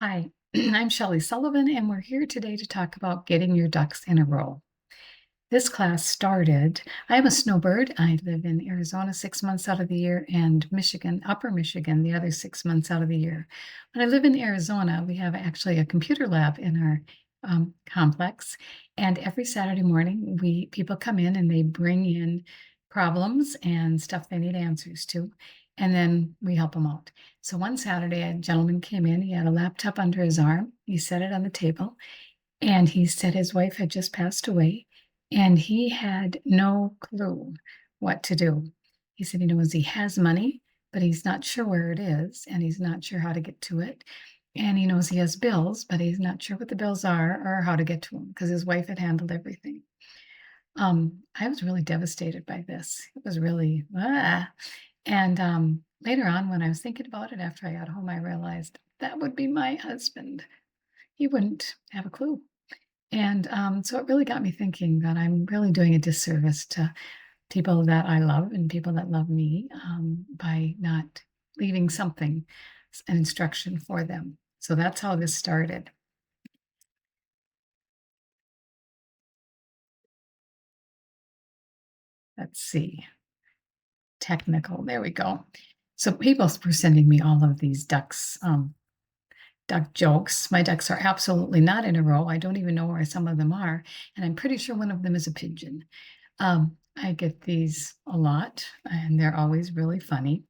Hi, I'm Shelly Sullivan, and we're here today to talk about getting your ducks in a row. This class started, I'm a snowbird. I live in Arizona 6 months out of the year and Michigan, Upper Michigan, the other 6 months out of the year. When I live in Arizona, we have actually a computer lab in our complex. And every Saturday morning, people come in and they bring in problems and stuff they need answers to. And then we help them out. So one Saturday, a gentleman came in. He had a laptop under his arm. He set it on the table, and he said his wife had just passed away, and he had no clue what to do. He said he knows he has money, but he's not sure where it is, and he's not sure how to get to it. And he knows he has bills, but he's not sure what the bills are or how to get to them because his wife had handled everything. I was really devastated by this. It was really, and later on, when I was thinking about it after I got home, I realized that would be my husband. He wouldn't have a clue. And so it really got me thinking that I'm really doing a disservice to people that I love and people that love me by not leaving something, an instruction for them. So that's how this started. Let's see. Technical. There we go. So people were sending me all of these duck jokes. My ducks are absolutely not in a row. I don't even know where some of them are, and I'm pretty sure one of them is a pigeon. I get these a lot, and they're always really funny.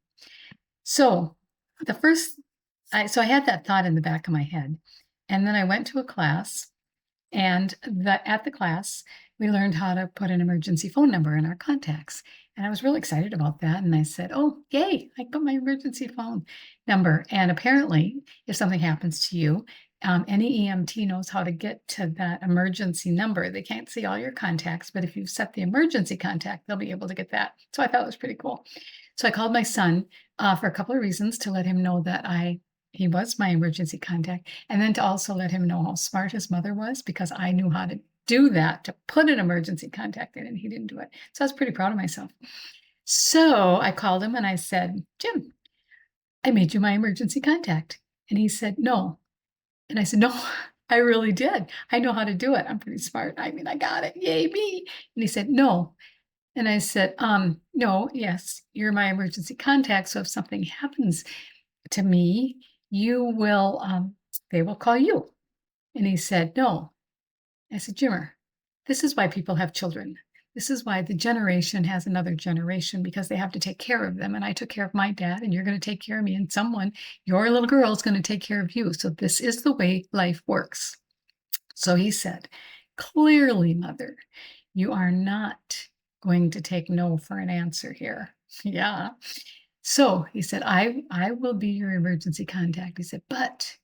So the first, so I had that thought in the back of my head, and then I went to a class, and at the class we learned how to put an emergency phone number in our contacts, and I was really excited about that. And I said, "Oh, yay! I put my emergency phone number." And apparently, if something happens to you, any EMT knows how to get to that emergency number. They can't see all your contacts, but if you've set the emergency contact, they'll be able to get that. So I thought it was pretty cool. So I called my son for a couple of reasons: to let him know that he was my emergency contact, and then to also let him know how smart his mother was, because I knew how to do that, to put an emergency contact in, and he didn't do it. So I was pretty proud of myself. So I called him and I said, "Jim, I made you my emergency contact." And he said, "No." And I said, "No, I really did. I know how to do it. I'm pretty smart. I mean, I got it. Yay, me." And he said, "No." And I said, "No, yes, you're my emergency contact. So if something happens to me, you will, they will call you." And he said, "No." I said, "Jimmer, this is why people have children. This is why the generation has another generation, because they have to take care of them. And I took care of my dad, and you're going to take care of me. And your little girl is going to take care of you. So this is the way life works." So he said, "Clearly, mother, you are not going to take no for an answer here." Yeah. So he said, I will be your emergency contact. He said, "But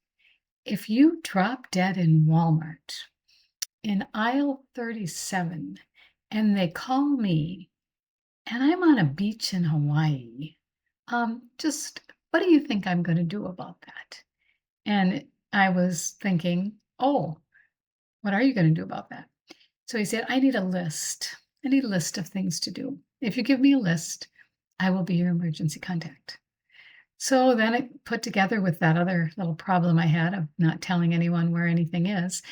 if you drop dead in Walmart in aisle 37 and they call me and I'm on a beach in Hawaii, just what do you think I'm going to do about that?" And I was thinking, "Oh, what are you going to do about that?" So he said, "I need a list. I need a list of things to do. If you give me a list, I will be your emergency contact." So then I put together with that other little problem I had of not telling anyone where anything is,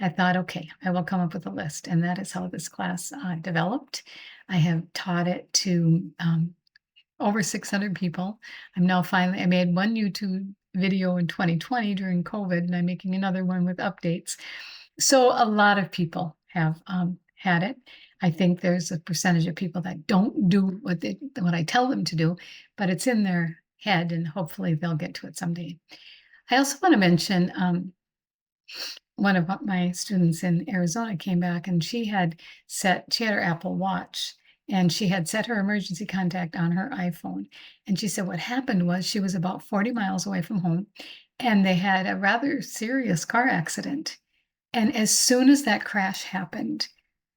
I thought, okay, I will come up with a list. And that is how this class developed. I have taught it to over 600 people. I made one YouTube video in 2020 during COVID, and I'm making another one with updates. So a lot of people have had it. I think there's a percentage of people that don't do what I tell them to do, but it's in their head, and hopefully they'll get to it someday. I also want to mention one of my students in Arizona came back, and she had her Apple Watch, and she had set her emergency contact on her iPhone. And she said what happened was she was about 40 miles away from home, and they had a rather serious car accident. And as soon as that crash happened,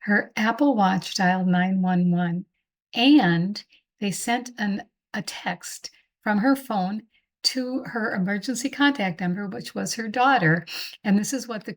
her Apple Watch dialed 911, and they sent a text from her phone to her emergency contact number, which was her daughter. And this is what the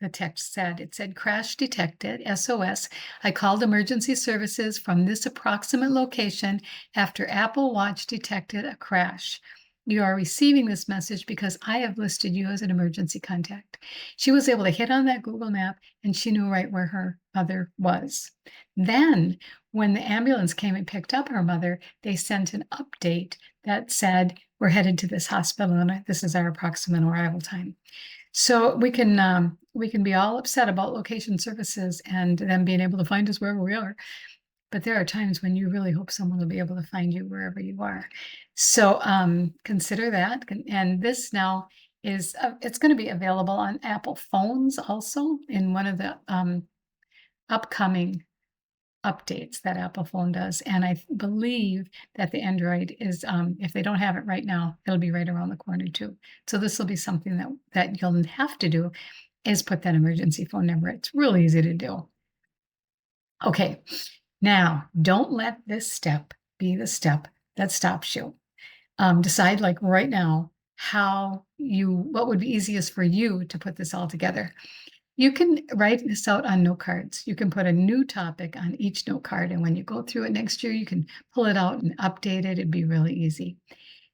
text said. It said, "Crash detected, SOS. I called emergency services from this approximate location after Apple Watch detected a crash. you are receiving this message because I have listed you as an emergency contact." She was able to hit on that Google map, and she knew right where her mother was. Then, when the ambulance came and picked up her mother, they sent an update that said, "We're headed to this hospital, and this is our approximate arrival time." So we can be all upset about location services and them being able to find us wherever we are, but there are times when you really hope someone will be able to find you wherever you are. So, consider that, and this now is, it's gonna be available on Apple phones also in one of the, upcoming updates that Apple phone does, and I believe that the Android is, if they don't have it right now, it'll be right around the corner too. So this will be something that you'll have to do, is put that emergency phone number. It's really easy to do. Okay, now don't let this step be the step that stops you. Decide, like, right now, what would be easiest for you to put this all together. You can write this out on note cards. You can put a new topic on each note card, and when you go through it next year, you can pull it out and update it. It'd be really easy.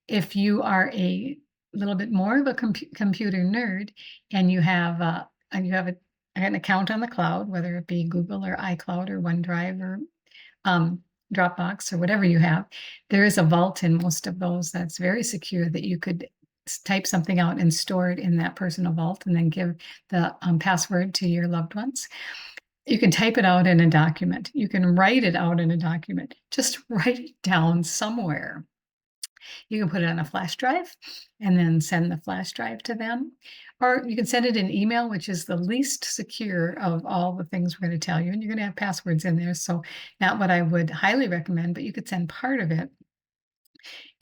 If you are a little bit more of a computer nerd and you have an account on the cloud, whether it be Google or iCloud or OneDrive or um, Dropbox or whatever you have, there is a vault in most of those that's very secure that you could type something out and store it in that personal vault and then give the password to your loved ones. You can type it out in a document. You can write it out in a document. Just write it down somewhere. You can put it on a flash drive and then send the flash drive to them. Or you can send it in email, which is the least secure of all the things we're going to tell you. And you're going to have passwords in there. So, not what I would highly recommend, but you could send part of it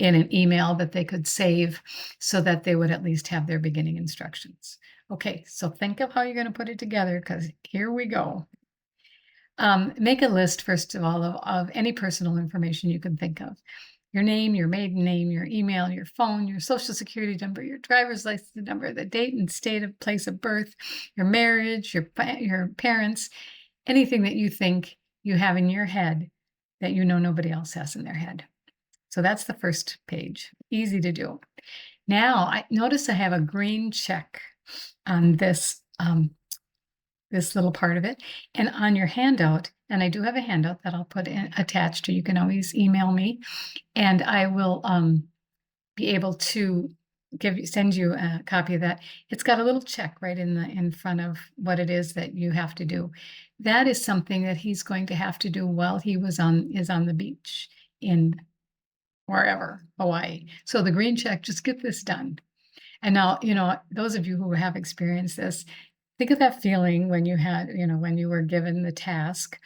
in an email that they could save so that they would at least have their beginning instructions. Okay, so think of how you're going to put it together, because here we go. Make a list, first of all, of any personal information you can think of. Your name, your maiden name, your email, your phone, your social security number, your driver's license number, the date and state of place of birth, your marriage, your parents, anything that you think you have in your head that you know nobody else has in their head. So that's the first page. Easy to do. Now, I notice I have a green check on this this little part of it, and on your handout, and I do have a handout that I'll put attached, or you can always email me, and I will be able to send you a copy of that. It's got a little check right in front of what it is that you have to do. That is something that he's going to have to do while he is on the beach in wherever, Hawaii. So the green check, just get this done. And now, those of you who have experienced this, think of that feeling when when you were given the task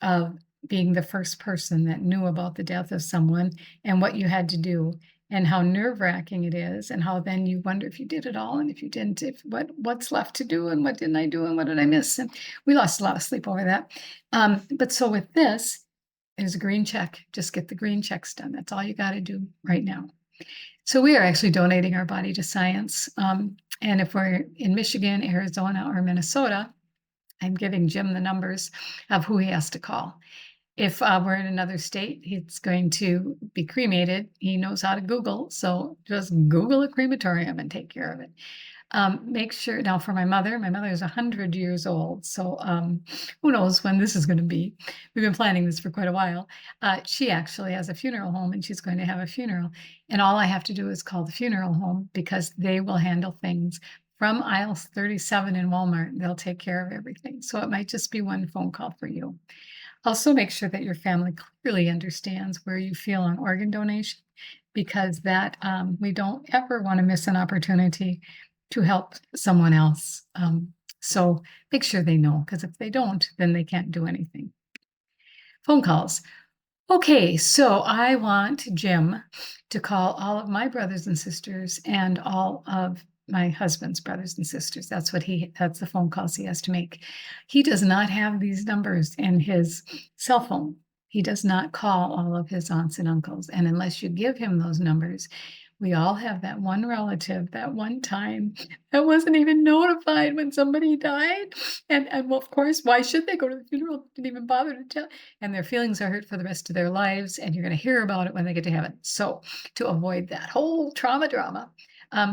of being the first person that knew about the death of someone and what you had to do, and how nerve-wracking it is, and how then you wonder if you did it all, and if you didn't, what's left to do, and what didn't I do, and what did I miss? And we lost a lot of sleep over that. But so with this, there's a green check. Just get the green checks done. That's all you got to do right now. So we are actually donating our body to science. And if we're in Michigan, Arizona, or Minnesota, I'm giving Jim the numbers of who he has to call. If we're in another state, he's going to be cremated. He knows how to Google, so just Google a crematorium and take care of it. Make sure now, for my mother is 100 years old, so who knows when this is going to be. We've been planning this for quite a while. She actually has a funeral home, and she's going to have a funeral, and all I have to do is call the funeral home, because they will handle things from aisle 37 in Walmart. They'll take care of everything, so it might just be one phone call for you. Also, make sure that your family clearly understands where you feel on organ donation, because that we don't ever want to miss an opportunity to help someone else. So make sure they know, because if they don't, then they can't do anything. Phone calls. Okay, so I want Jim to call all of my brothers and sisters and all of my husband's brothers and sisters. That's the phone calls he has to make. He does not have these numbers in his cell phone. He does not call all of his aunts and uncles. And unless you give him those numbers, We all have that one relative, that one time that wasn't even notified when somebody died. And well, of course, why should they go to the funeral? Didn't even bother to tell. And their feelings are hurt for the rest of their lives, and you're going to hear about it when they get to heaven. So, to avoid that whole trauma drama,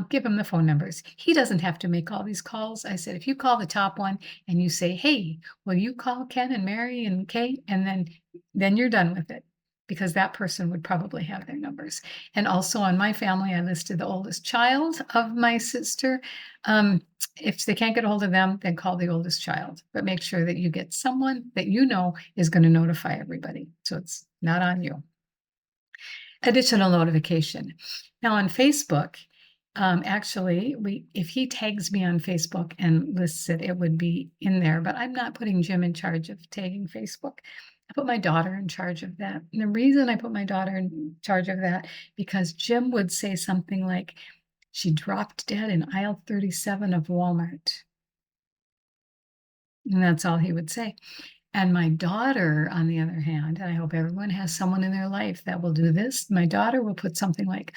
give him the phone numbers. He doesn't have to make all these calls. I said, if you call the top one and you say, "Hey, will you call Ken and Mary and Kate?" and then you're done with it because that person would probably have their numbers. And also on my family, I listed the oldest child of my sister. If they can't get a hold of them, then call the oldest child, but make sure that you get someone that you know is going to notify everybody. So it's not on you. Additional notification. Now on Facebook, actually, if he tags me on Facebook and lists it, it would be in there, but I'm not putting Jim in charge of tagging Facebook. I put my daughter in charge of that. And the reason I put my daughter in charge of that, because Jim would say something like, she dropped dead in aisle 37 of Walmart. And that's all he would say. And my daughter, on the other hand, and I hope everyone has someone in their life that will do this, my daughter will put something like,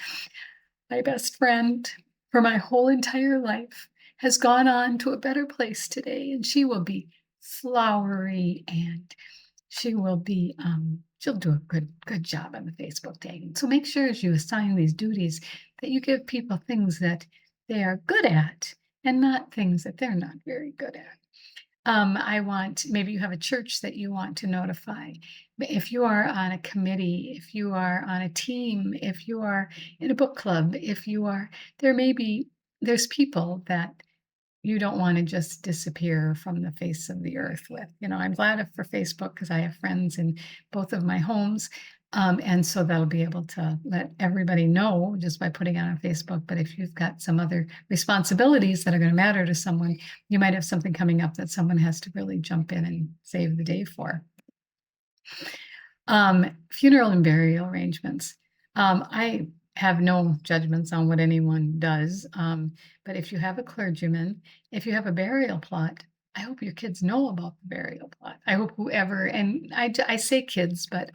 my best friend for my whole entire life has gone on to a better place today, and she will be flowery and she will be, she'll do a good job on the Facebook tagging. So make sure as you assign these duties that you give people things that they are good at and not things that they're not very good at. I want, maybe you have a church that you want to notify. But if you are on a committee, if you are on a team, if you are in a book club, if you are, there's people that you don't want to just disappear from the face of the earth with. I'm glad for Facebook because I have friends in both of my homes. And so that'll be able to let everybody know just by putting it on Facebook. But if you've got some other responsibilities that are going to matter to someone, you might have something coming up that someone has to really jump in and save the day for. Funeral and burial arrangements. I have no judgments on what anyone does, but if you have a clergyman, if you have a burial plot, I hope your kids know about the burial plot. I hope whoever, and I say kids, but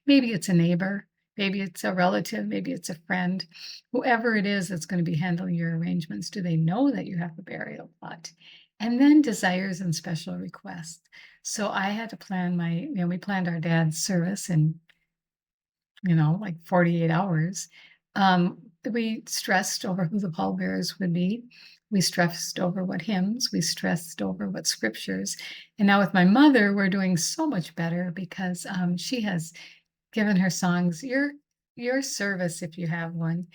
maybe it's a neighbor, maybe it's a relative, maybe it's a friend, whoever it is that's going to be handling your arrangements. Do they know that you have a burial plot? And then desires and special requests. So I had to plan we planned our dad's service in, like 48 hours. We stressed over who the pallbearers would be. We stressed over what hymns, we stressed over what scriptures. And now with my mother, we're doing so much better because she has given her songs. Your service, if you have one,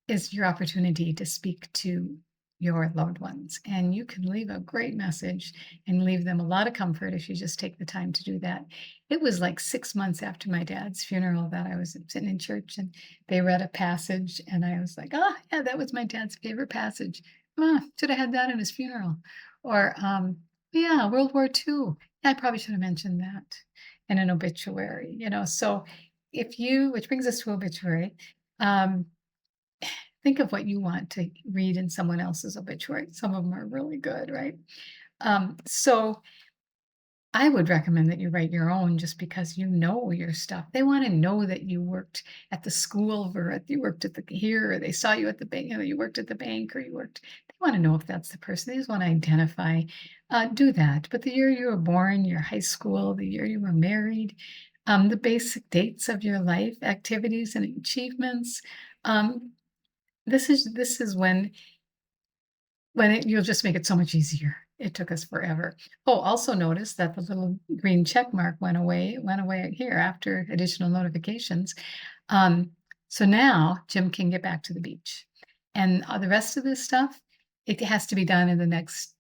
is your opportunity to speak to your loved ones. And you can leave a great message and leave them a lot of comfort if you just take the time to do that. It was like 6 months after my dad's funeral that I was sitting in church and they read a passage and I was like, oh yeah, that was my dad's favorite passage. Should have had that in his funeral. Or yeah, World War II. Yeah, I probably should have mentioned that in an obituary, So which brings us to obituary. Think of what you want to read in someone else's obituary. Some of them are really good, right? So I would recommend that you write your own just because you know your stuff. They want to know that you worked at the school or you worked at here, or they saw you at the bank, you worked at the bank or they want to know if that's the person. They just want to identify, do that. But the year you were born, your high school, the year you were married, the basic dates of your life, activities and achievements. This is when you'll just make it so much easier. It took us forever. Oh, also notice that the little green check mark went away. It went away here after additional notifications. So now Jim can get back to the beach. And the rest of this stuff, it has to be done in the next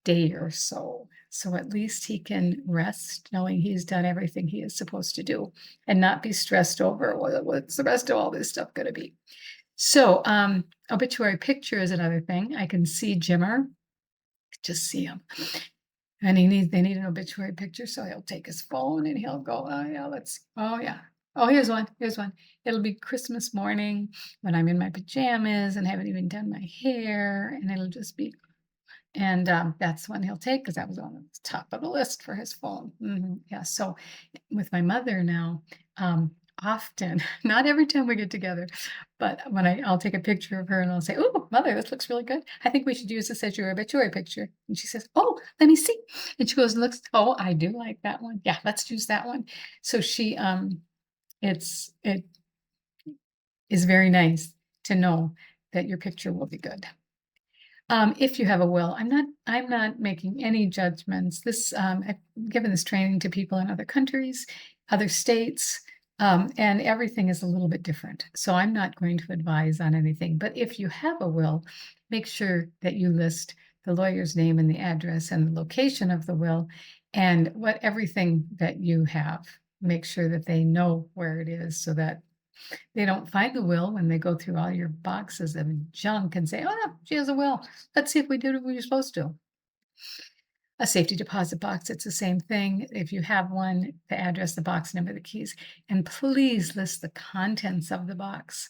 day or so. So at least he can rest knowing he's done everything he is supposed to do and not be stressed over what's the rest of all this stuff going to be. So, obituary picture is another thing. I can see Jimmer, just see him. And they need an obituary picture, so he'll take his phone and he'll go, oh yeah, oh yeah. Oh, here's one. It'll be Christmas morning when I'm in my pajamas and haven't even done my hair, and it'll just be, and that's one he'll take because that was on the top of the list for his phone. Yeah. So with my mother now, often, not every time we get together, but when I'll take a picture of her and I'll say, "Oh, mother, this looks really good. I think we should use this as your obituary picture." And she says, "Oh, let me see." And she goes and looks, "Oh, I do like that one. Yeah, let's use that one." So it is very nice to know that your picture will be good. If you have a will, I'm not making any judgments. I've given this training to people in other countries, other states, and everything is a little bit different. So I'm not going to advise on anything. But if you have a will, make sure that you list the lawyer's name and the address and the location of the will and what everything that you have. Make sure that they know where it is so that they don't find the will when they go through all your boxes of junk and say, "Oh, she has a will. Let's see if we did what we were supposed to." A safety deposit box, it's the same thing. If you have one, the address, the box number, the keys, and please list the contents of the box.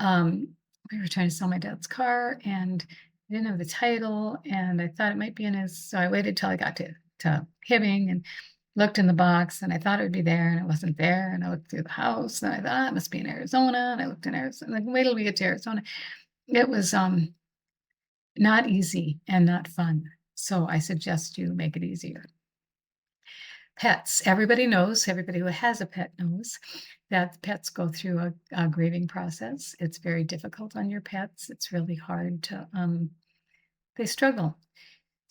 Um, we were trying to sell my dad's car and I didn't have the title and I thought it might be in his, so I waited till I got to Hibbing and looked in the box and I thought it would be there and it wasn't there. And I looked through the house and I thought, it must be in Arizona. And I looked in Arizona, like, wait till we get to Arizona. It was not easy and not fun. So I suggest you make it easier. Pets. Everybody knows, everybody who has a pet knows that pets go through a grieving process. It's very difficult on your pets. It's really hard to, they struggle.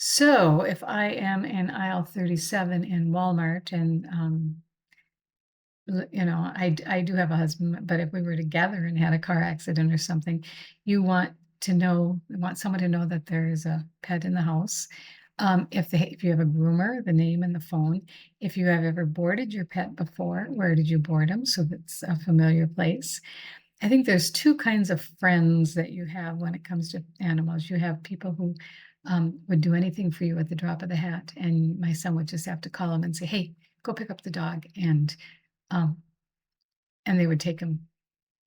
So if I am in aisle 37 in Walmart and, I do have a husband, but if we were together and had a car accident or something, you want someone to know that there is a pet in the house. If you have a groomer, the name and the phone. If you have ever boarded your pet before, where did you board him? So that's a familiar place. I think there's two kinds of friends that you have when it comes to animals. You have people who would do anything for you at the drop of the hat, and my son would just have to call him and say, "Hey, go pick up the dog," um, and they would take him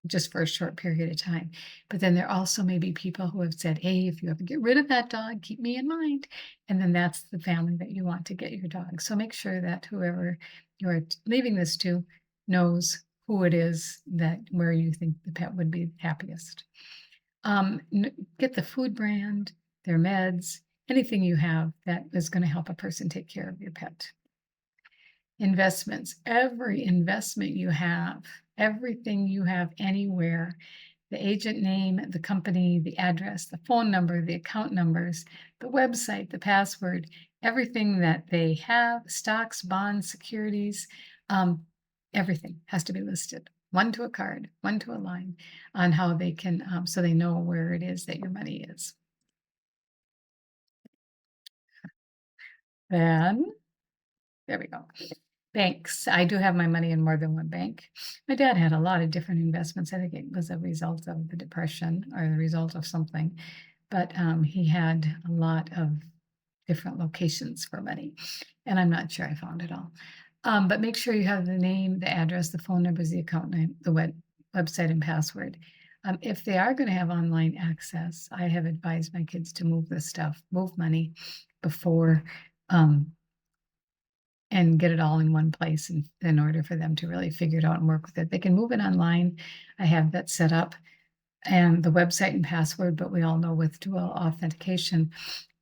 just for a short period of time. But then there also may be people who have said, "Hey, if you ever get rid of that dog, keep me in mind." And then that's the family that you want to get your dog. So make sure that whoever you're leaving this to knows who it is that where you think the pet would be happiest. Get the food brand, their meds, anything you have that is going to help a person take care of your pet. Investments, every investment you have, everything you have anywhere, the agent name, the company, the address, the phone number, the account numbers, the website, the password, everything that they have, stocks, bonds, securities, everything has to be listed. One to a card, one to a line on how they can, so they know where it is that your money is. Then, there we go. Banks. I do have my money in more than one bank. My dad had a lot of different investments. I think it was a result of the depression or the result of something, but he had a lot of different locations for money, and I'm not sure I found it all. But make sure you have the name, the address, the phone numbers, the account name, the website, and password. If they are going to have online access, I have advised my kids to move money before and get it all in one place in order for them to really figure it out and work with it. They can move it online. I have that set up and the website and password, but we all know with dual authentication,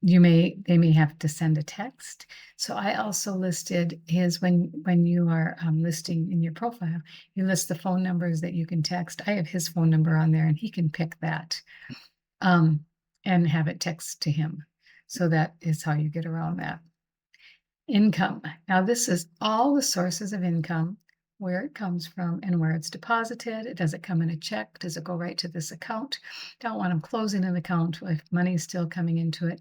they may have to send a text. So I also listed his when you are listing in your profile, you list the phone numbers that you can text. I have his phone number on there and he can pick that and have it text to him. So that is how you get around that. Income. Now, this is all the sources of income, where it comes from and where it's deposited. Does it come in a check? Does it go right to this account? Don't want them closing an account if money's still coming into it.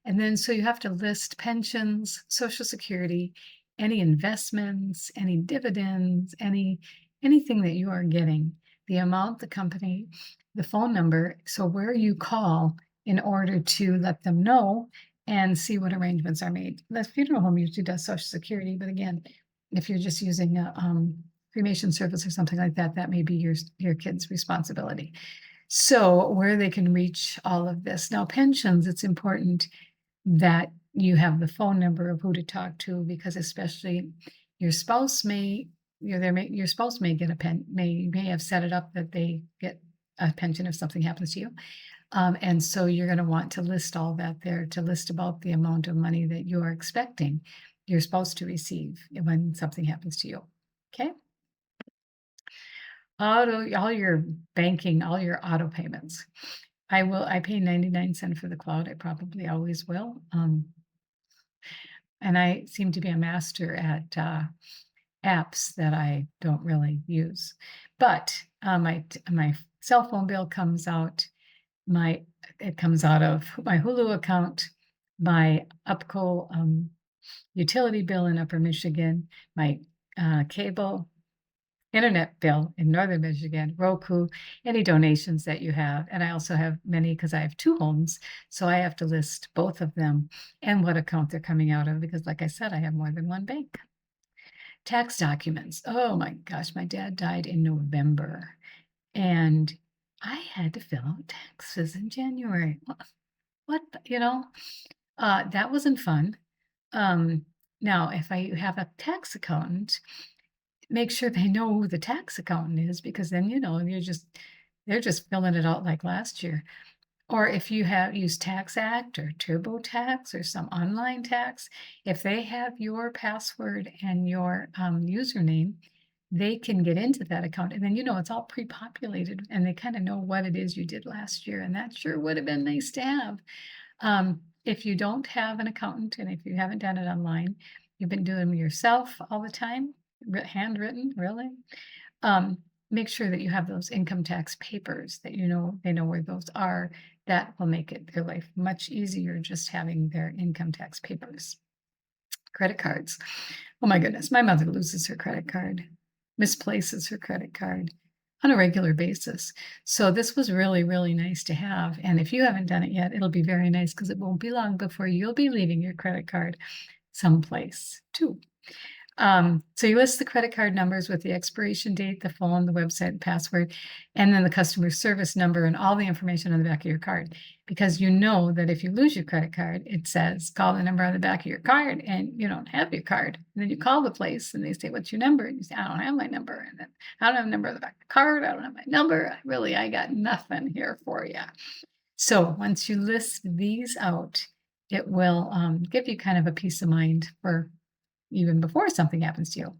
And then, so you have to list pensions, Social Security, any investments, any dividends, anything that you are getting, the amount, the company, the phone number. So where you call in order to let them know and see what arrangements are made. The funeral home usually does Social Security, but again, if you're just using a cremation service or something like that, that may be your kid's responsibility. So where they can reach all of this. Now, pensions, it's important that you have the phone number of who to talk to because especially your spouse may your spouse may get a may have set it up that they get a pension if something happens to you. And so you're gonna want to list all that there, to list about the amount of money that you are expecting you're supposed to receive when something happens to you. Okay? All your banking, all your auto payments. I pay 99 cents for the cloud, I probably always will, and I seem to be a master at, apps that I don't really use. But, my cell phone bill comes out, my it comes out of my Hulu account, my UPCO, utility bill in Upper Michigan, my, cable internet bill in Northern Michigan, Roku, any donations that you have, and I also have many because I have 2 homes, so I have to list both of them and what account they're coming out of because, like I said, I have more than one bank. Tax documents. Oh my gosh, my dad died in November, and I had to fill out taxes in January. What the that wasn't fun. Um, Now if I have a tax accountant, make sure they know who the tax accountant is because then, they're just filling it out like last year. Or if you have used TaxAct or TurboTax or some online tax, if they have your password and your username, they can get into that account. And then, it's all pre-populated and they kind of know what it is you did last year. And that sure would have been nice to have. If you don't have an accountant and if you haven't done it online, you've been doing them yourself all the time, handwritten, really, um, make sure that you have those income tax papers that they know where those are. That will make their life much easier just having their income tax papers. Credit cards. Oh my goodness, my mother loses her credit card, misplaces her credit card on a regular basis. So this was really, really nice to have. And if you haven't done it yet, it'll be very nice because it won't be long before you'll be leaving your credit card someplace too. So you list the credit card numbers with the expiration date, the phone, the website, password, and then the customer service number and all the information on the back of your card. Because you know that if you lose your credit card, it says call the number on the back of your card and you don't have your card. And then you call the place and they say, what's your number? And you say, I don't have my number. And then I don't have a number on the back of the card. I don't have my number. I got nothing here for you. So once you list these out, it will give you kind of a peace of mind for even before something happens to you.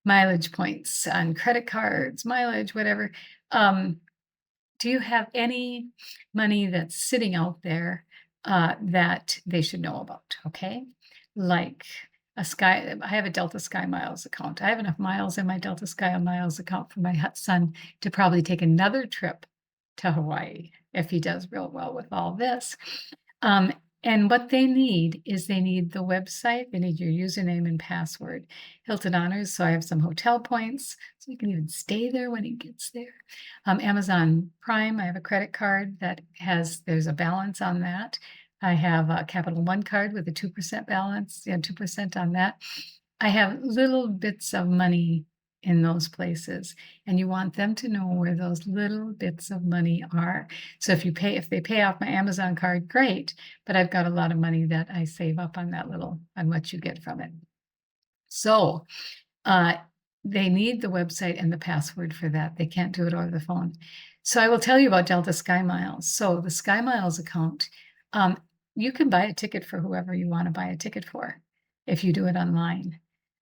Mileage points on credit cards, mileage, whatever. Do you have any money that's sitting out there that they should know about? Okay. Like I have a Delta Sky Miles account. I have enough miles in my Delta Sky Miles account for my son to probably take another trip to Hawaii if he does real well with all this. Um, and what they need is they need the website, they need your username and password. Hilton Honors, so I have some hotel points, so you can even stay there when he gets there. Amazon Prime, I have a credit card there's a balance on that. I have a Capital One card with a 2% balance, 2% on that. I have little bits of money in those places, and you want them to know where those little bits of money are. So if they pay off my Amazon card, great, but I've got a lot of money that I save up on on what you get from it. So, uh, they need the website and the password for that. They can't do it over the phone. So I will tell you about Delta Sky Miles. So the Sky Miles account, um, you can buy a ticket for whoever you want to buy a ticket for if you do it online.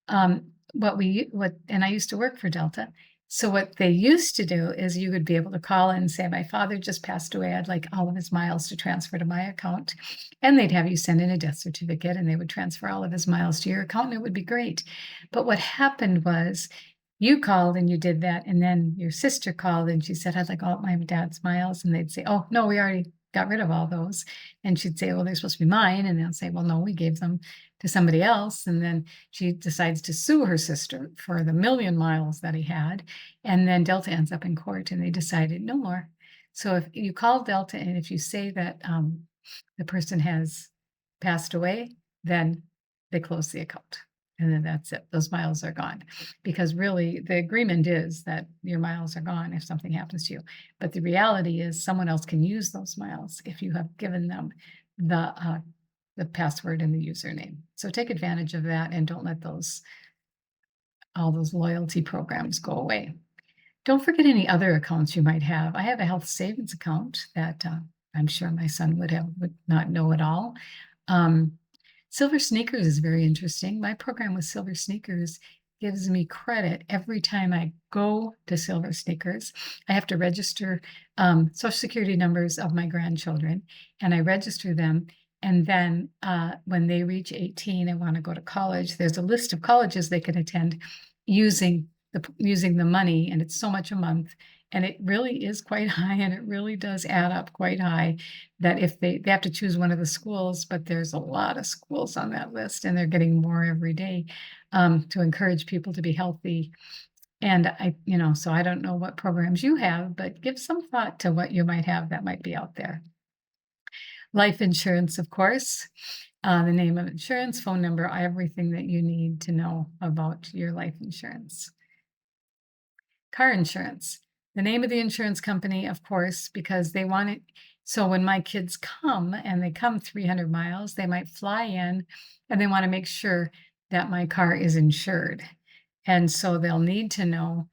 And I used to work for Delta. So what they used to do is you would be able to call in and say, my father just passed away. I'd like all of his miles to transfer to my account. And they'd have you send in a death certificate and they would transfer all of his miles to your account and it would be great. But what happened was you called and you did that. And then your sister called and she said, I'd like all my dad's miles. And they'd say, oh, no, we already got rid of all those. And she'd say, well, they're supposed to be mine. And they'll say, well, no, we gave them to somebody else. And then she decides to sue her sister for the million miles that he had. And then Delta ends up in court and they decided no more. So if you call Delta and if you say that the person has passed away, then they close the account. And then that's it. Those miles are gone. Because really, the agreement is that your miles are gone if something happens to you. But the reality is someone else can use those miles if you have given them the password and the username. So take advantage of that and don't let those all those loyalty programs go away. Don't forget any other accounts you might have. I have a health savings account that, I'm sure my son would not know at all. Um, Silver Sneakers is very interesting. My program with Silver Sneakers gives me credit every time I go to Silver Sneakers. I have to register, Social Security numbers of my grandchildren, and I register them, and then, when they reach 18 and wanna go to college, there's a list of colleges they can attend using the money, and it's so much a month, and it really is quite high, and it really does add up quite high, that if they have to choose one of the schools, but there's a lot of schools on that list, and they're getting more every day, to encourage people to be healthy, and so I don't know what programs you have, but give some thought to what you might have that might be out there. Life insurance, of course, the name of insurance, phone number, everything that you need to know about your life insurance. Car insurance. The name of the insurance company, of course, because they want it so when my kids come and they come 300 miles, they might fly in and they wanna make sure that my car is insured. And so uh, they'll need to know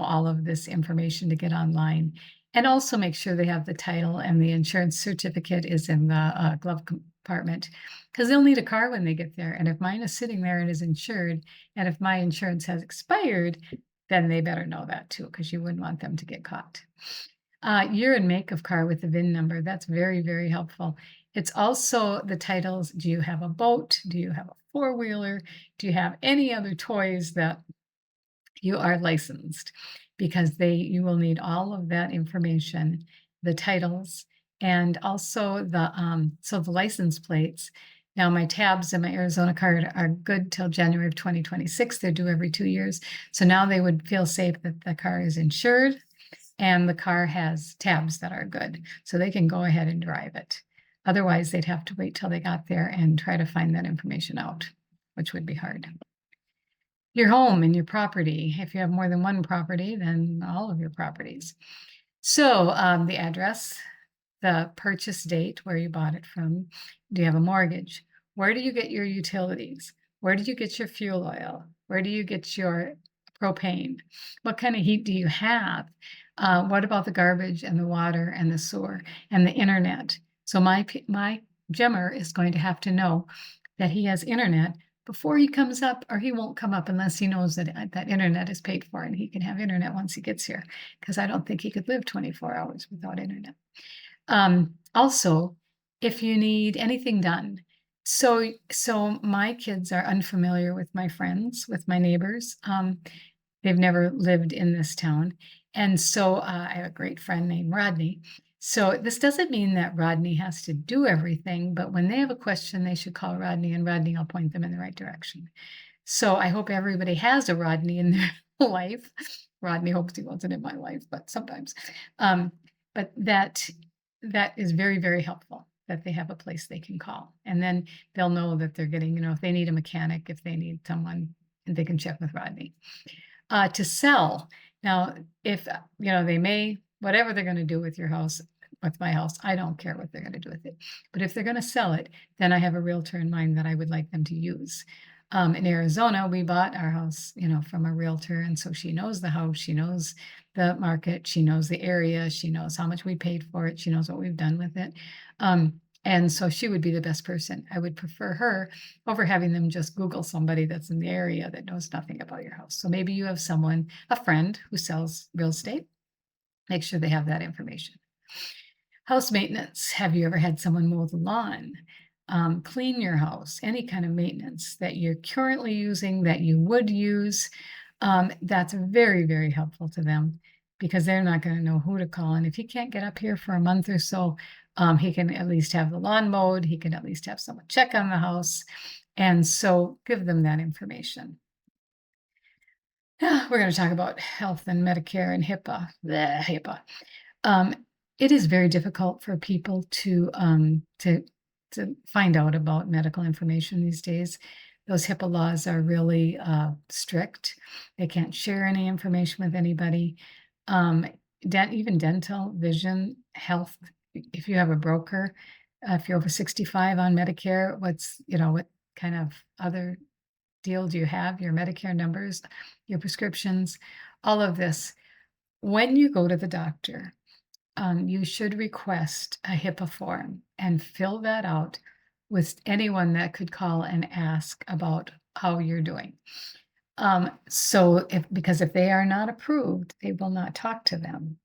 all of this information to get online, and also make sure they have the title and the insurance certificate is in the, glove compartment, because 'cause they'll need a car when they get there, and if mine is sitting there and is insured, and if my insurance has expired, then they better know that too, because you wouldn't want them to get caught. Year and make of car with the VIN number, that's very, very helpful. It's also the titles. Do you have a boat? Do you have a four-wheeler? Do you have any other toys that you are licensed? Because you will need all of that information, the titles, and also the license plates. Now, my tabs and my Arizona card are good till January of 2026. They're due every 2 years. So now they would feel safe that the car is insured and the car has tabs that are good, so they can go ahead and drive it. Otherwise, they'd have to wait till they got there and try to find that information out, which would be hard. Your home and your property. If you have more than one property, then all of your properties. So, the address, the purchase date, where you bought it from. Do you have a mortgage? Where do you get your utilities? Where do you get your fuel oil? Where do you get your propane? What kind of heat do you have? What about the garbage and the water and the sewer and the internet? So my Jimmer is going to have to know that he has internet before he comes up, or he won't come up unless he knows that that internet is paid for and he can have internet once he gets here, because I don't think he could live 24 hours without internet. Also, if you need anything done, so my kids are unfamiliar with my friends, with my neighbors. They've never lived in this town, and so I have a great friend named Rodney. So this doesn't mean that Rodney has to do everything, but when they have a question, they should call Rodney, and Rodney will point them in the right direction. So I hope everybody has a Rodney in their life. Rodney hopes he wasn't in my life, but sometimes. Um, but that is very, very helpful that they have a place they can call. And then they'll know that they're getting, if they need a mechanic, if they need someone, they can check with Rodney. To sell. Now, if, they may, whatever they're going to do with your house, with my house, I don't care what they're going to do with it. But if they're going to sell it, then I have a realtor in mind that I would like them to use. In Arizona, we bought our house, from a realtor. And so she knows the house, she knows the market, she knows the area, she knows how much we paid for it, she knows what we've done with it. And so she would be the best person. I would prefer her over having them just Google somebody that's in the area that knows nothing about your house. So maybe you have a friend who sells real estate. Make sure they have that information. House maintenance. Have you ever had someone mow the lawn? Clean your house, any kind of maintenance that you're currently using that you would use. That's very, very helpful to them, because they're not going to know who to call. And if he can't get up here for a month or so, he can at least have the lawn mowed. He can at least have someone check on the house. And so give them that information. We're going to talk about health and Medicare and HIPAA. Bleh, HIPAA. Um, it is very difficult for people to find out about medical information these days. Those HIPAA laws are really strict. They can't share any information with anybody. Even dental, vision, health. If you have a broker, if you're over 65 on Medicare, what kind of other deal do you have, your Medicare numbers, your prescriptions, all of this. When you go to the doctor, you should request a HIPAA form and fill that out with anyone that could call and ask about how you're doing. So because if they are not approved, they will not talk to them.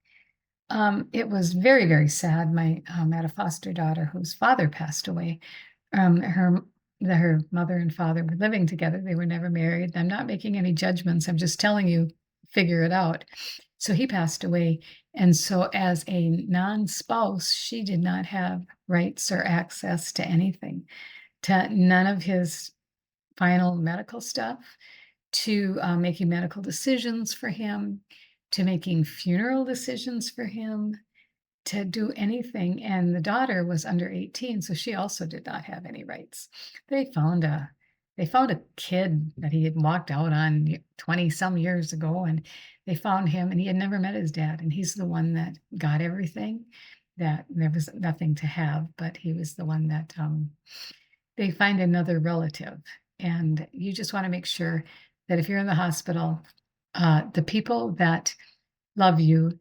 It was very, very sad. I had a foster daughter whose father passed away. Um, her her mother and father were living together. They were never married. I'm not making any judgments. I'm just telling you, figure it out. So he passed away. And so as a non-spouse, she did not have rights or access to anything, to none of his final medical stuff, to making medical decisions for him, to making funeral decisions for him, to do anything. And the daughter was under 18, so she also did not have any rights. They found a they found a kid that he had walked out on 20 some years ago, and they found him, and he had never met his dad, and he's the one that got everything. That there was nothing to have, but he was the one that they find another relative. And you just want to make sure that if you're in the hospital, the people that love you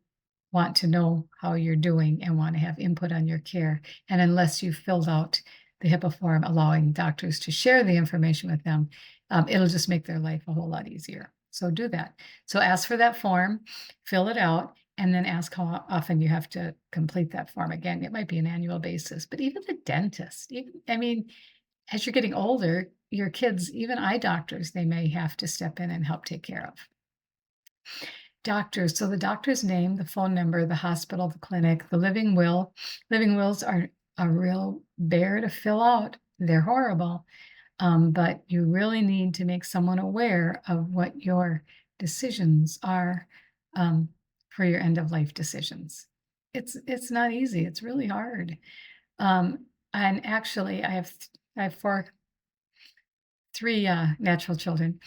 want to know how you're doing and want to have input on your care. And unless you filled out the HIPAA form allowing doctors to share the information with them, it'll just make their life a whole lot easier. So do that. So ask for that form, fill it out, and then ask how often you have to complete that form. Again, it might be an annual basis, but even the dentist, even, I mean, as you're getting older, your kids, even eye doctors, they may have to step in and help take care of. Doctors, so the doctor's name, the phone number, the hospital, the clinic, the living will. Living wills are a real bear to fill out. They're horrible, but you really need to make someone aware of what your decisions are, for your end of life decisions. It's not easy. It's really hard. And actually, I have three natural children,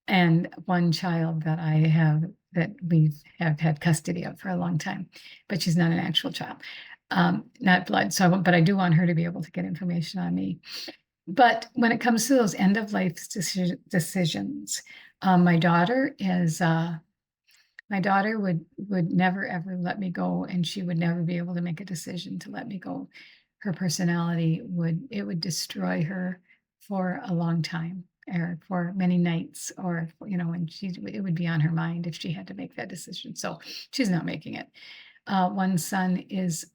and one child that we have had custody of for a long time, but she's not an actual child, not blood. So, but I do want her to be able to get information on me. But when it comes to those end of life decisions, my daughter is my daughter would never ever let me go, and she would never be able to make a decision to let me go. Her personality would destroy her for a long time, or for many nights, or and it would be on her mind if she had to make that decision. So she's not making it. One son is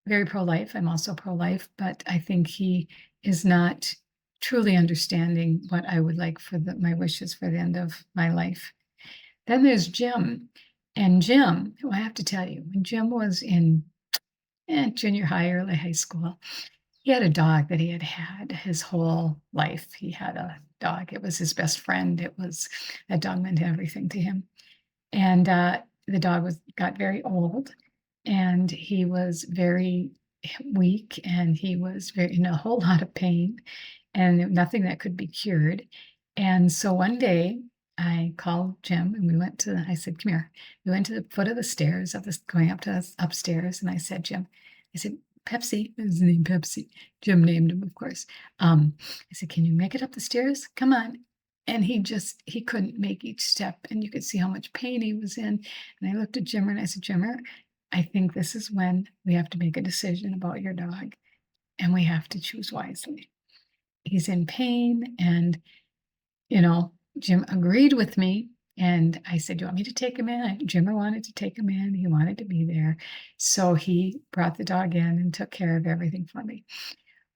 very pro-life. I'm also pro-life, but I think he is not truly understanding what I would like for my wishes for the end of my life. Then there's Jim. And Jim, I have to tell you, when Jim was in junior high, early high school, he had a dog that he had had his whole life. He had a dog. It was his best friend. That dog meant everything to him. And the dog got very old, and he was very weak, and he was in a whole lot of pain, and nothing that could be cured. And so one day I called Jim, and I said, come here. We went to the foot of the stairs going up to us upstairs. And I said, Jim, I said, Pepsi, his name Pepsi. Jim named him, of course. I said, can you make it up the stairs? Come on. And he couldn't make each step, and you could see how much pain he was in. And I looked at Jimmer and I said, Jimmer, I think this is when we have to make a decision about your dog, and we have to choose wisely. He's in pain, and Jim agreed with me. And I said, do you want me to take him in? Jimmer wanted to take him in. He wanted to be there. So he brought the dog in and took care of everything for me.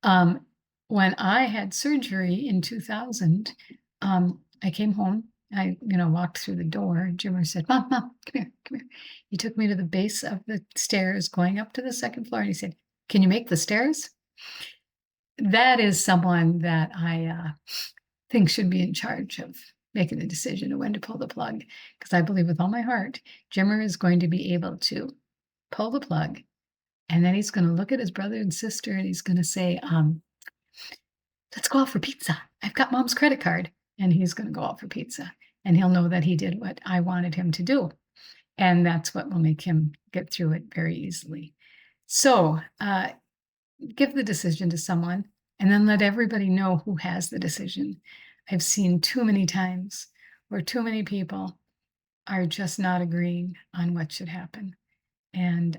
When I had surgery in 2000, I came home. I, walked through the door. Jimmer said, Mom, come here, come here. He took me to the base of the stairs going up to the second floor. And he said, can you make the stairs? That is someone that I think should be in charge of making the decision of when to pull the plug. Because I believe with all my heart, Jimmer is going to be able to pull the plug. And then he's going to look at his brother and sister, and he's going to say, let's go out for pizza. I've got Mom's credit card. And he's going to go out for pizza. And he'll know that he did what I wanted him to do. And that's what will make him get through it very easily. So give the decision to someone, and then let everybody know who has the decision. I've seen too many times where too many people are just not agreeing on what should happen. And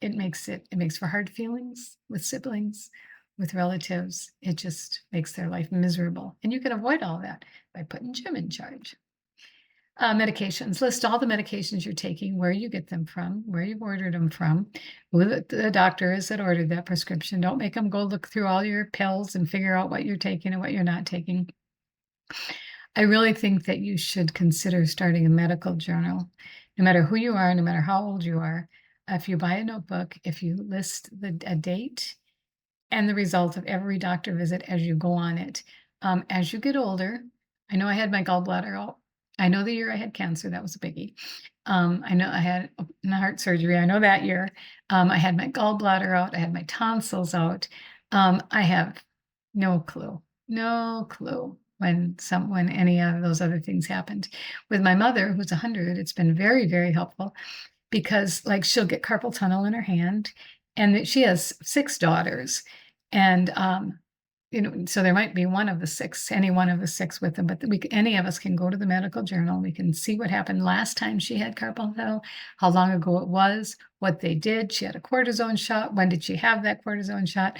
it makes for hard feelings with siblings, with relatives. It just makes their life miserable. And you can avoid all that by putting Jim in charge. Medications. List all the medications you're taking, where you get them from, where you've ordered them from, who the doctor is that ordered that prescription. Don't make them go look through all your pills and figure out what you're taking and what you're not taking. I really think that you should consider starting a medical journal, no matter who you are, no matter how old you are. If you buy a notebook, if you list a date and the result of every doctor visit as you go on it. As you get older, I know I had my gallbladder out. I know the year I had cancer, that was a biggie. I know I had heart surgery. I know that year. I had my gallbladder out. I had my tonsils out. I have no clue, no clue when any of those other things happened. With my mother, who's 100, it's been very, very helpful because like she'll get carpal tunnel in her hand, and that she has 6 daughters, and so there might be one of the 6, any one of the 6 with them, but any of us can go to the medical journal. We can see what happened last time she had carpal tunnel, how long ago it was, what they did. She had a cortisone shot. When did she have that cortisone shot?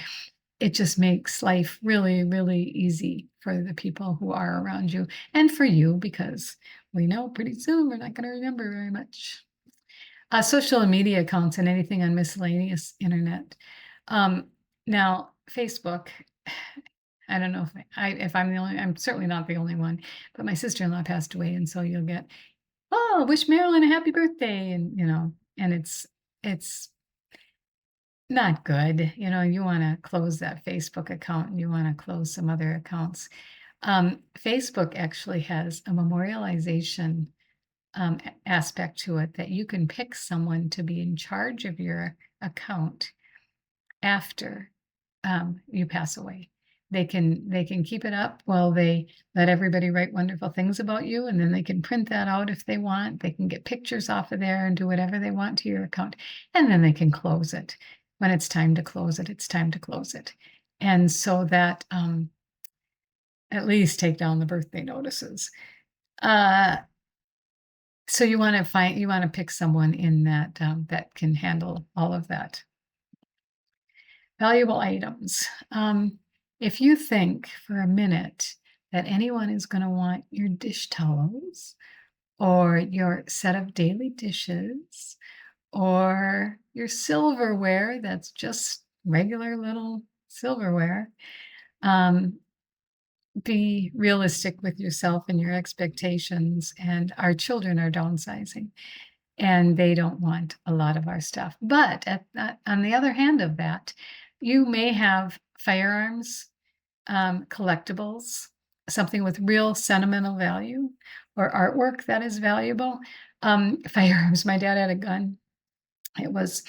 It just makes life really, really easy for the people who are around you and for you, because we know pretty soon we're not going to remember very much. Social media accounts and anything on miscellaneous internet. Now, Facebook, I don't know if I'm the only, I'm certainly not the only one, but my sister-in-law passed away, and so you'll get, oh, wish Marilyn a happy birthday, and and it's not good. You want to close that Facebook account, and you want to close some other accounts. Facebook actually has a memorialization aspect to it, that you can pick someone to be in charge of your account after you pass away. They can keep it up while they let everybody write wonderful things about you, and then they can print that out if they want. They can get pictures off of there and do whatever they want to your account, and then they can close it. When it's time to close it, it's time to close it. And so that at least take down the birthday notices. So you want to pick someone in that that can handle all of that. Valuable items. If you think for a minute that anyone is going to want your dish towels or your set of daily dishes or your silverware, that's just regular little silverware, be realistic with yourself and your expectations. And our children are downsizing, and they don't want a lot of our stuff. But on the other hand of that, you may have firearms, collectibles, something with real sentimental value, or artwork that is valuable. Firearms. My dad had a gun. It was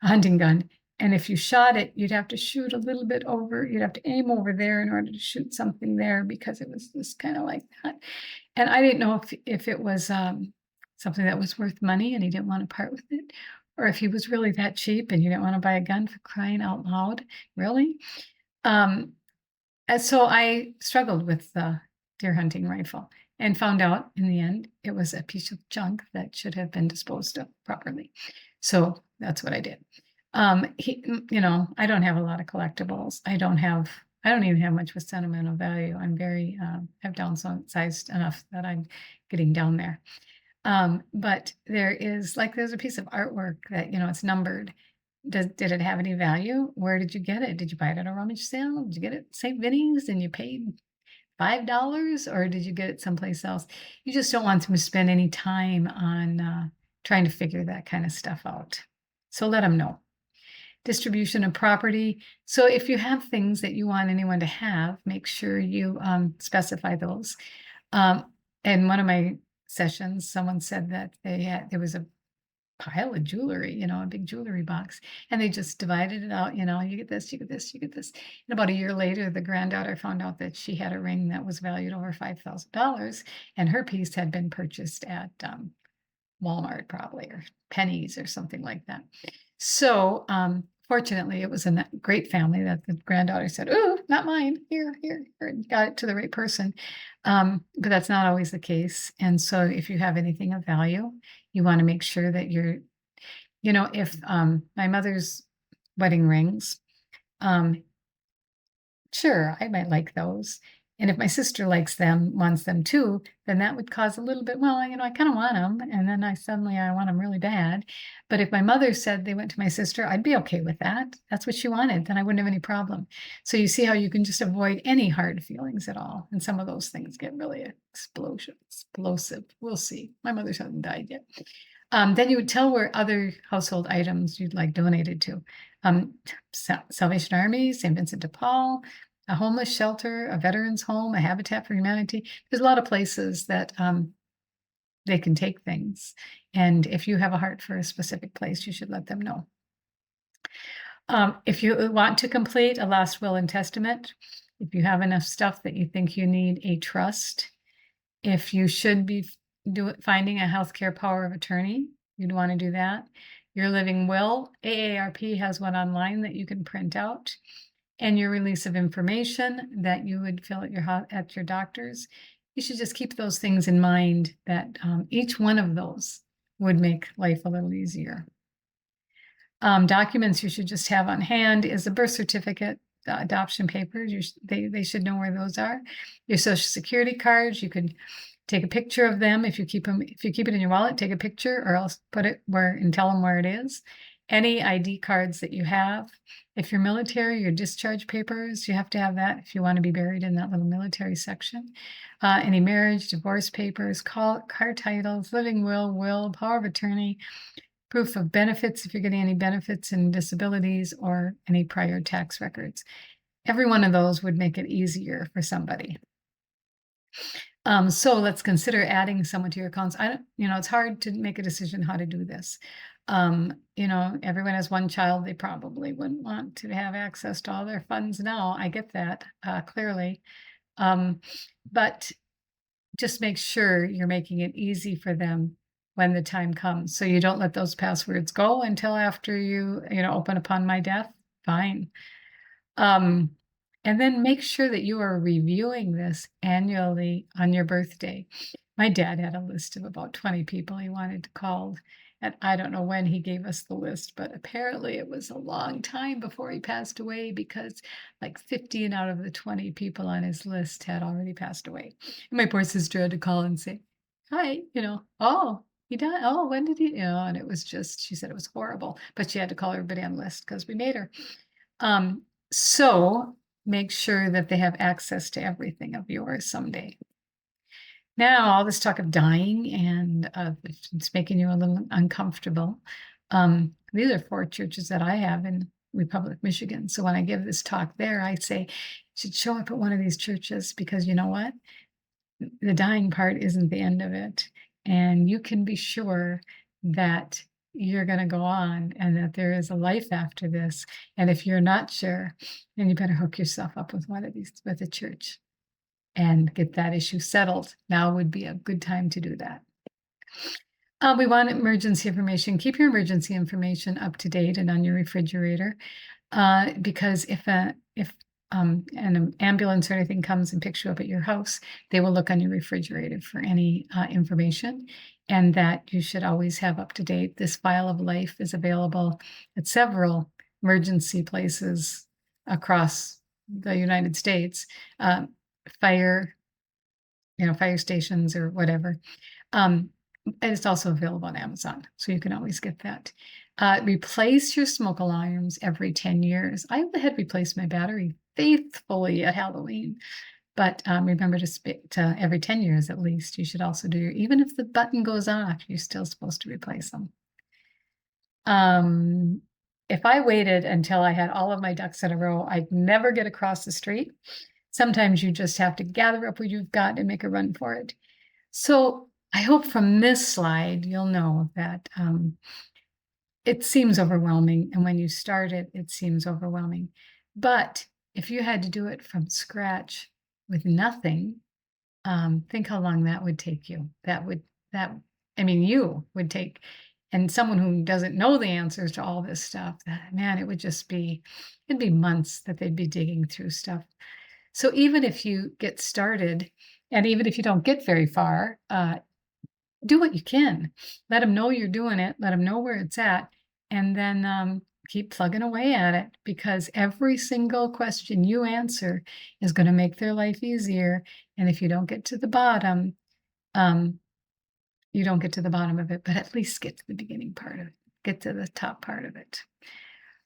a hunting gun. And if you shot it, you'd have to shoot a little bit over, you'd have to aim over there in order to shoot something there, because it was just kind of like that. And I didn't know if it was something that was worth money and he didn't want to part with it, or if he was really that cheap and you didn't want to buy a gun, for crying out loud. Really? And so I struggled with the deer hunting rifle and found out in the end it was a piece of junk that should have been disposed of properly. So that's what I did. I don't have a lot of collectibles. I don't even have much with sentimental value. I'm very, I've downsized enough that I'm getting down there. But there's a piece of artwork that, it's numbered. Did it have any value? Where did you get it? Did you buy it at a rummage sale? Did you get it at St. Vinny's and you paid $5, or did you get it someplace else? You just don't want to spend any time on trying to figure that kind of stuff out. So let them know. Distribution of property. So if you have things that you want anyone to have, make sure you specify those. In one of my sessions, someone said that there was a pile of jewelry, a big jewelry box, and they just divided it out. You get this, you get this, you get this. And about a year later, the granddaughter found out that she had a ring that was valued over $5,000, and her piece had been purchased at Walmart, probably, or Penny's or something like that. So Fortunately, it was a great family that the granddaughter said, "Ooh, not mine. Here, here, here," and got it to the right person. But that's not always the case. And so if you have anything of value, you want to make sure that if my mother's wedding rings, um, sure, I might like those. And if my sister likes them, wants them too, then that would cause a little bit, well, I kind of want them. And then I want them really bad. But if my mother said they went to my sister, I'd be okay with that. That's what she wanted. Then I wouldn't have any problem. So you see how you can just avoid any hard feelings at all. And some of those things get really explosive. We'll see. My mother's hasn't died yet. Then you would tell where other household items you'd like donated to. Um, Salvation Army, St. Vincent de Paul, a homeless shelter, a veterans home, a Habitat for Humanity. There's a lot of places that they can take things. And if you have a heart for a specific place, you should let them know. If you want to complete a last will and testament, if you have enough stuff that you think you need a trust, if you should be finding a healthcare power of attorney, you'd want to do that. Your living will, AARP has one online that you can print out, and your release of information that you would fill at your doctor's. You should just keep those things in mind that each one of those would make life a little easier. Documents you should just have on hand is a birth certificate, the adoption papers. They should know where those are. Your social security cards, you could take a picture of them. If you keep it in your wallet, take a picture, or else put it where and tell them where it is. Any ID cards that you have. If you're military, your discharge papers, you have to have that if you want to be buried in that little military section. Any marriage, divorce papers, car titles, living will, power of attorney, proof of benefits if you're getting any benefits and disabilities, or any prior tax records. Every one of those would make it easier for somebody. So let's consider adding someone to your accounts. It's hard to make a decision how to do this. Everyone has one child. They probably wouldn't want to have access to all their funds now. I get that, clearly. But just make sure you're making it easy for them when the time comes. So you don't let those passwords go until after you open upon my death. Fine. And then make sure that you are reviewing this annually on your birthday. My dad had a list of about 20 people he wanted to call. And I don't know when he gave us the list, but apparently it was a long time before he passed away, because like 15 out of the 20 people on his list had already passed away. And my poor sister had to call and say, "Hi, oh, he died. Oh, when did he?" And it was just, she said it was horrible, but she had to call everybody on the list because we made her. So make sure that they have access to everything of yours someday. Now, all this talk of dying and it's making you a little uncomfortable. These are 4 churches that I have in Republic, Michigan. So when I give this talk there, I say, you should show up at one of these churches, because you know what? The dying part isn't the end of it. And you can be sure that you're going to go on and that there is a life after this. And if you're not sure, then you better hook yourself up with with a church and get that issue settled. Now would be a good time to do that. We want emergency information. Keep your emergency information up to date and on your refrigerator, because if an ambulance or anything comes and picks you up at your house, they will look on your refrigerator for any information, and that you should always have up to date. This file of life is available at several emergency places across the United States, fire stations or whatever. And it's also available on Amazon, so you can always get that. Replace your smoke alarms every 10 years. I had replaced my battery faithfully at Halloween, but remember to every 10 years at least, you should also do even if the button goes off, you're still supposed to replace them. If I waited until I had all of my ducks in a row, I'd never get across the street. Sometimes you just have to gather up what you've got and make a run for it. So I hope from this slide, you'll know that it seems overwhelming. And when you start it, it seems overwhelming. But if you had to do it from scratch with nothing, think how long that would take you. You would take. and someone who doesn't know the answers to all this stuff, that man, it would just be it'd be months that they'd be digging through stuff. So even if you get started, and even if you don't get very far, do what you can. Let them know you're doing it, let them know where it's at, and then, keep plugging away at it, because every single question you answer is gonna make their life easier, and if you don't get to the bottom, um, you don't get to the bottom of it, but at least get to the beginning part of it, get to the top part of it.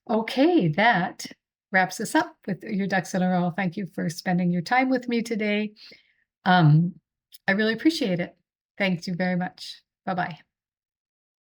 Okay, that wraps us up with your ducks in a row. Thank you for spending your time with me today. Um, I really appreciate it. Thank you very much. Bye-bye.